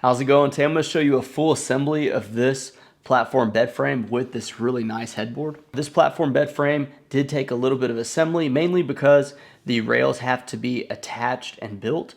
How's it going? Today I'm going to show you a full assembly of this platform bed frame with this really nice headboard. This platform bed frame did take a little bit of assembly, mainly because the rails have to be attached and built.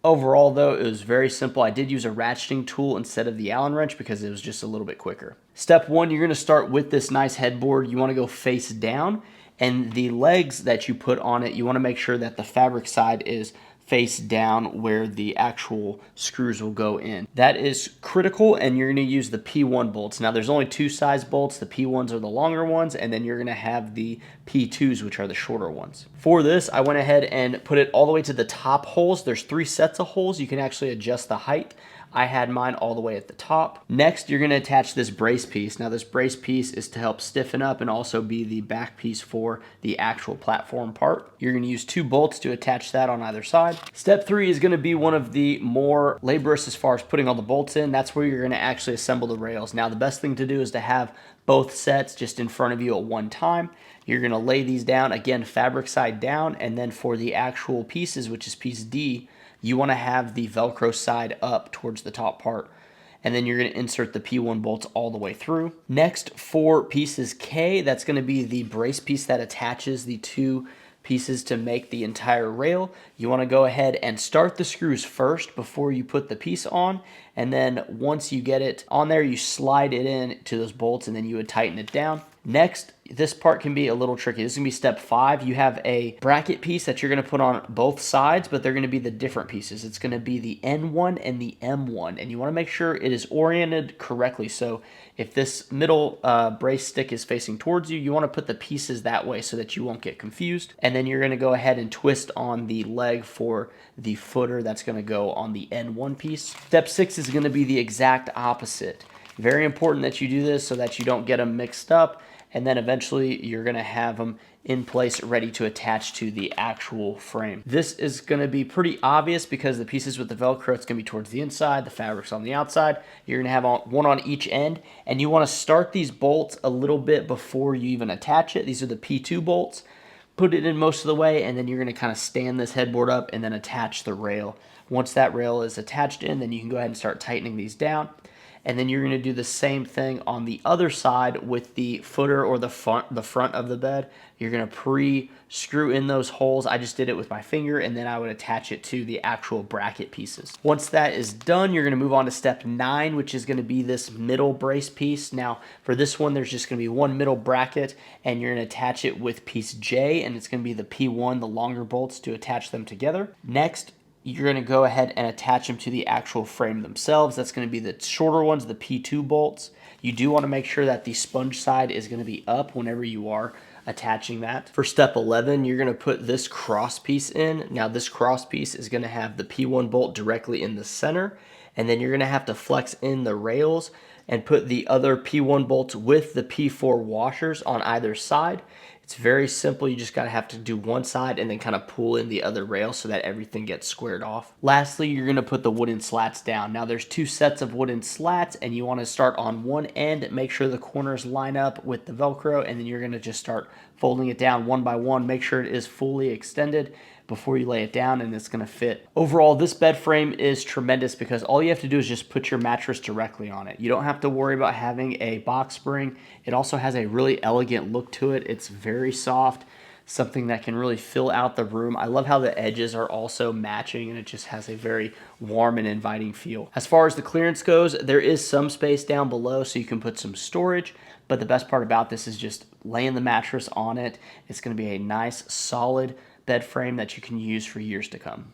Overall though, it was very simple. I did use a ratcheting tool instead of the Allen wrench because it was just a little bit quicker. Step one, you're going to start with this nice headboard. You want to go face down, and the legs that you put on it, you want to make sure that the fabric side is face down where the actual screws will go in. That is critical, and you're going to use the P1 bolts. Now there's only two size bolts. The P1s are the longer ones, and then you're going to have the P2s, which are the shorter ones. For this, I went ahead and put it all the way to the top holes. There's 3 sets of holes. You can actually adjust the height. I had mine all the way at the top. Next, you're going to attach this brace piece. Now this brace piece is to help stiffen up and also be the back piece for the actual platform part. You're going to use 2 bolts to attach that on either side. Step 3 is going to be one of the more laborious as far as putting all the bolts in. That's where you're going to actually assemble the rails. Now the best thing to do is to have both sets just in front of you at one time. You're going to lay these down, again, fabric side down, and then for the actual pieces, which is piece D, you want to have the Velcro side up towards the top part. And then you're going to insert the P1 bolts all the way through. Next, for pieces K, that's going to be the brace piece that attaches the 2 pieces to make the entire rail. You want to go ahead and start the screws first before you put the piece on, and then once you get it on there, you slide it in to those bolts, and then you would tighten it down. Next, this part can be a little tricky. This is going to be step 5. You have a bracket piece that you're going to put on both sides, but they're going to be the different pieces. It's going to be the N1 and the M1, and you want to make sure it is oriented correctly. So if this middle brace stick is facing towards you, you want to put the pieces that way so that you won't get confused. And then you're going to go ahead and twist on the leg for the footer that's going to go on the N1 piece. Step 6 is going to be the exact opposite. Very important that you do this so that you don't get them mixed up, and then eventually you're going to have them in place ready to attach to the actual frame. This is going to be pretty obvious because the pieces with the Velcro, it's going to be towards the inside, the fabric's on the outside. You're going to have one on each end, and you want to start these bolts a little bit before you even attach it. These are the P2 bolts. Put it in most of the way, and then you're going to kind of stand this headboard up and then attach the rail. Once that rail is attached in, then you can go ahead and start tightening these down. And then you're going to do the same thing on the other side with the footer or the front of the bed. You're going to pre-screw in those holes. I just did it with my finger, and then I would attach it to the actual bracket pieces. Once that is done, you're going to move on to step 9, which is going to be this middle brace piece. Now, for this one, there's just going to be one middle bracket, and you're going to attach it with piece J, and it's going to be the P1, the longer bolts, to attach them together. Next, you're going to go ahead and attach them to the actual frame themselves. That's going to be the shorter ones, the P2 bolts. You do want to make sure that the sponge side is going to be up whenever you are attaching that. For step 11, you're going to put this cross piece in. Now this cross piece is going to have the P1 bolt directly in the center, and then you're going to have to flex in the rails and put the other P1 bolts with the P4 washers on either side. It's very simple. You just have to do one side and then kind of pull in the other rail so that everything gets squared off. Lastly, you're going to put the wooden slats down. Now there's 2 sets of wooden slats, and you want to start on one end, make sure the corners line up with the Velcro, and then you're going to just start folding it down one by one. Make sure it is fully extended before you lay it down, and it's going to fit. Overall, this bed frame is tremendous because all you have to do is just put your mattress directly on it. You don't have to worry about having a box spring. It also has a really elegant look to it. It's very soft, something that can really fill out the room. I love how the edges are also matching, and it just has a very warm and inviting feel. As far as the clearance goes, there is some space down below so you can put some storage, but the best part about this is just laying the mattress on it. It's going to be a nice, solid bed frame that you can use for years to come.